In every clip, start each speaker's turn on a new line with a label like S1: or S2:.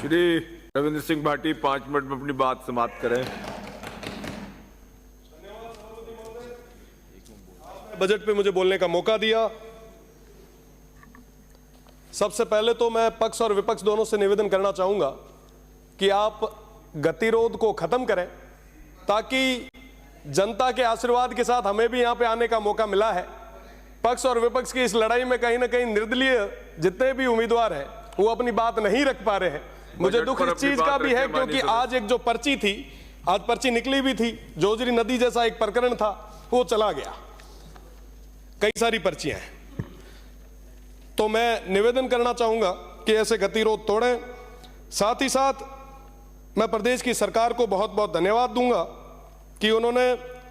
S1: Shri Ravindra Singh Bhati 5 minute में अपनी बात समाप्त करें।
S2: बजट पे मुझे बोलने का मौका दिया। सबसे पहले तो मैं पक्ष और विपक्ष दोनों से निवेदन करना चाहूंगा कि आप गतिरोध को खत्म करें, ताकि जनता के आशीर्वाद के साथ हमें भी यहां पे आने का मौका मिला है। पक्ष और विपक्ष की इस लड़ाई में कहीं ना कहीं निर्दलीय जितने भी उम्मीदवार हैं वो अपनी बात नहीं रख पा रहे हैं। मुझे दुख इस चीज का भी है क्योंकि आज एक जो पर्ची थी, आज पर्ची निकली भी थी, जोजरी नदी जैसा एक प्रकरण था, वो चला गया। कई सारी पर्चियां हैं। तो मैं निवेदन करना चाहूंगा कि ऐसे गतिरोध तोड़ें। साथ ही साथ मैं प्रदेश की सरकार को बहुत बहुत धन्यवाद दूंगा कि उन्होंने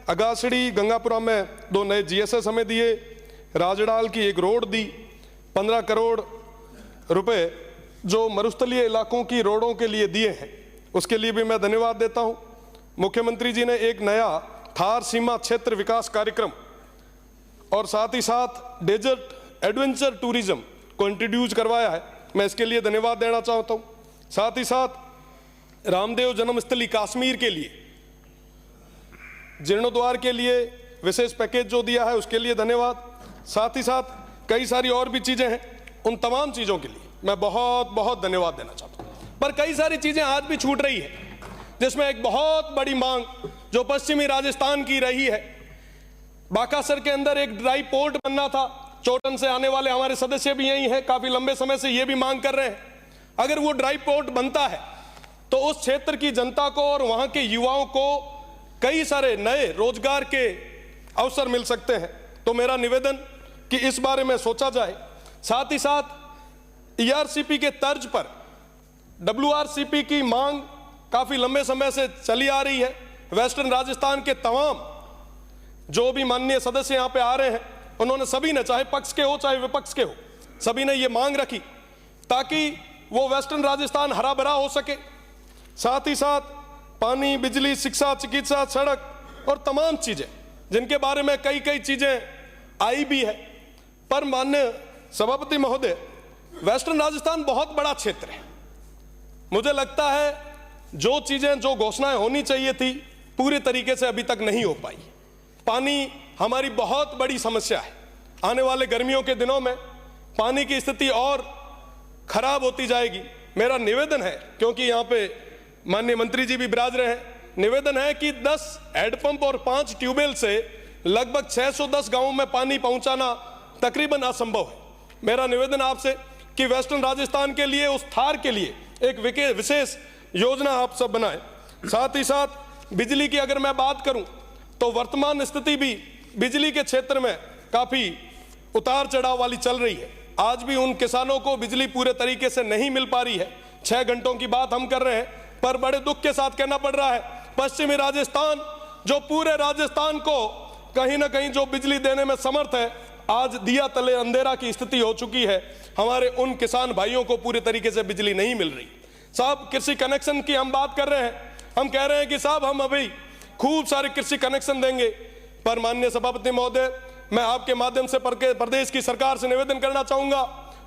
S2: अगासड़ी गंगापुरा में 2 नए जीएसएस हमें दिए, राजडाल की एक रोड दी, 15 करोड़ रुपए जो मरुस्थलीय इलाकों की रोडों के लिए दिए हैं, उसके लिए भी मैं धन्यवाद देता हूं। मुख्यमंत्री जी ने एक नया थार सीमा क्षेत्र विकास कार्यक्रम और साथ ही साथ डेजर्ट एडवेंचर टूरिज्म को इंट्रोड्यूस करवाया है, मैं इसके लिए धन्यवाद देना चाहता हूं। साथ ही साथ रामदेव जन्मस्थली कश्मीर के लिए जीर्णोद्वार के लिए विशेष पैकेज जो दिया है उसके लिए धन्यवाद। साथ ही साथ कई सारी और भी चीजें हैं, उन तमाम चीजों के लिए मैं बहुत बहुत धन्यवाद देना चाहता हूं। पर कई सारी चीजें आज भी छूट रही है, जिसमें एक बहुत बड़ी मांग जो पश्चिमी राजस्थान की रही है। बाकासर के अंदर एक ड्राई पोर्ट बनना था, चोटन से आने वाले हमारे सदस्य भी यही हैं, काफी लंबे समय से ये भी मांग कर रहे हैं। अगर वो ड्राई पोर्ट बनता है तो उस क्षेत्र की जनता को और वहां के युवाओं को कई सारे नए रोजगार के अवसर मिल सकते हैं। तो मेरा निवेदन कि इस बारे में सोचा जाए। साथ ही साथ ईआरसीपी के तर्ज पर डब्ल्यूआरसीपी की मांग काफी लंबे समय से चली आ रही है। वेस्टर्न राजस्थान के तमाम जो भी माननीय सदस्य यहां पे आ रहे हैं, उन्होंने सभी ने, चाहे पक्ष के हो चाहे विपक्ष के हो, सभी ने ये मांग रखी ताकि वो वेस्टर्न राजस्थान हरा भरा हो सके। साथ ही साथ पानी, बिजली, शिक्षा, चिकित्सा, सड़क और तमाम चीजें जिनके बारे में कई कई चीजें आई भी है। पर माननीय सभापति महोदय, वेस्टर्न राजस्थान बहुत बड़ा क्षेत्र है। मुझे लगता है जो चीजें, जो घोषणाएं होनी चाहिए थी, पूरे तरीके से अभी तक नहीं हो पाई। पानी हमारी बहुत बड़ी समस्या है। आने वाले गर्मियों के दिनों में पानी की स्थिति और खराब होती जाएगी। मेरा निवेदन है, क्योंकि यहाँ पे माननीय मंत्री जी भी विराज रहे हैं, निवेदन है कि 10 हैंडपंप और 5 ट्यूबवेल से लगभग 610 गांवों में पानी पहुंचाना तकरीबन असंभव है। मेरा निवेदन आपसे कि वेस्टर्न राजस्थान के लिए, उस थार के लिए एक विशेष योजना आप सब बनाएं। साथ ही साथ बिजली की अगर मैं बात करूं तो वर्तमान स्थिति भी बिजली के क्षेत्र में काफी उतार चढ़ाव वाली चल रही है। आज भी उन किसानों को बिजली पूरे तरीके से नहीं मिल पा रही है। 6 घंटों की बात हम कर रहे हैं, पर बड़े दुख के साथ कहना पड़ रहा है, पश्चिमी राजस्थान जो पूरे राजस्थान को कहीं ना कहीं जो बिजली देने में समर्थ है, आज दिया तले अंधेरा की स्थिति हो चुकी है। हमारे उन किसान भाइयों को पूरे तरीके से बिजली नहीं मिल रही। साहब, कृषि कनेक्शन की हम बात कर रहे हैं, हम कह रहे हैं कि साहब हम अभी खूब सारे कृषि कनेक्शन देंगे। पर माननीय सभापति महोदय, मैं आपके माध्यम से प्रदेश की सरकार से निवेदन करना चाहूंगा,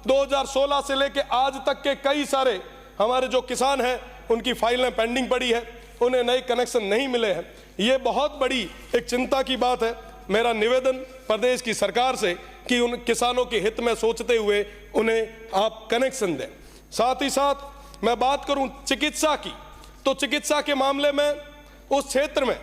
S2: 2016 से लेकर आज तक के कई सारे हमारे जो किसान हैं उनकी फाइलें पेंडिंग पड़ी है, उन्हें नए कनेक्शन नहीं मिले हैं। ये बहुत बड़ी एक चिंता की बात है। मेरा निवेदन प्रदेश की सरकार से कि उन किसानों के हित में सोचते हुए उन्हें आप कनेक्शन दें। साथ ही साथ मैं बात करूं चिकित्सा की, तो चिकित्सा के मामले में उस क्षेत्र में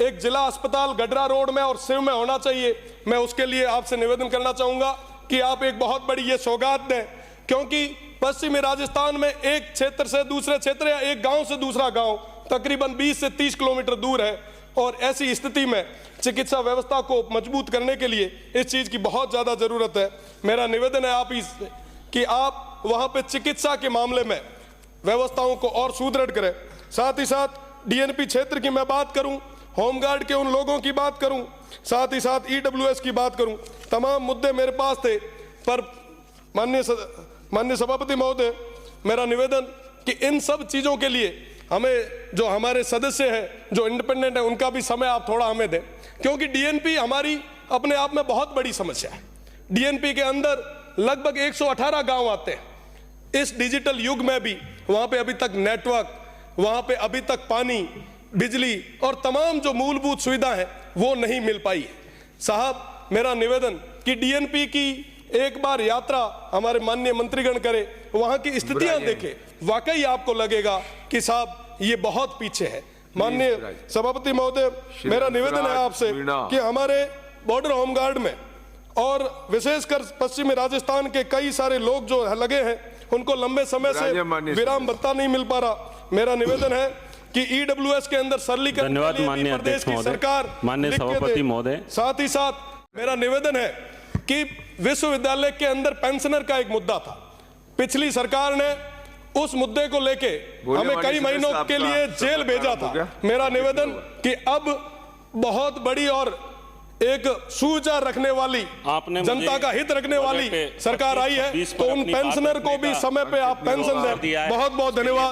S2: एक जिला अस्पताल गडरा रोड में और सिव में होना चाहिए। मैं उसके लिए आपसे निवेदन करना चाहूंगा कि आप एक बहुत बड़ी ये सौगात दें, क्योंकि पश्चिमी राजस्थान में एक क्षेत्र से दूसरे क्षेत्र या एक गांव से दूसरा गांव तकरीबन 20 से 30 किलोमीटर दूर है, और ऐसी स्थिति में चिकित्सा व्यवस्था को मजबूत करने के लिए इस चीज की बहुत ज्यादा जरूरत है। मेरा निवेदन है आप कि आप वहां पे चिकित्सा के मामले में व्यवस्थाओं को और सुदृढ़ करें। साथ ही साथ डीएनपी क्षेत्र की मैं बात करूं, होमगार्ड के उन लोगों की बात करूं, साथ ही साथ ईडब्ल्यूएस की बात करूं, तमाम मुद्दे मेरे पास थे। पर माननीय सभापति महोदय, मेरा निवेदन कि इन सब चीजों के लिए हमें, जो हमारे सदस्य हैं जो इंडिपेंडेंट है, उनका भी समय आप थोड़ा हमें दें, क्योंकि डीएनपी हमारी अपने आप में बहुत बड़ी समस्या है। डीएनपी के अंदर लगभग 118 गांव आते हैं। इस डिजिटल युग में भी वहां पे अभी तक नेटवर्क, वहां पे अभी तक पानी, बिजली और तमाम जो मूलभूत सुविधा है वो नहीं मिल पाई है। साहब, मेरा निवेदन कि डीएनपी की एक बार यात्रा हमारे माननीय मंत्रीगण करे, वहां की स्थितियां देखे, वाकई आपको लगेगा कि साहब ये बहुत पीछे है। माननीय सभापति महोदय, मेरा निवेदन है आपसे कि हमारे बॉर्डर होमगार्ड में और विशेषकर पश्चिमी राजस्थान के कई सारे लोग जो लगे हैं, उनको लंबे समय से विराम भत्ता नहीं मिल पा रहा। मेरा निवेदन है कि ईडब्ल्यूएस के अंदर सरलीकरण,
S3: धन्यवाद माननीय अध्यक्ष महोदय, माननीय सभापति महोदय।
S2: साथ ही साथ मेरा निवेदन है कि विश्वविद्यालय के अंदर पेंशनर का एक मुद्दा था, पिछली सरकार ने उस मुद्दे को लेके हमें कई महीनों के लिए जेल भेजा था। मेरा निवेदन कि अब बहुत बड़ी और एक सुविचार रखने वाली, जनता का हित रखने वाली सरकार आई है, तो उन पेंशनर को भी समय पे आप पेंशन दें। बहुत बहुत धन्यवाद।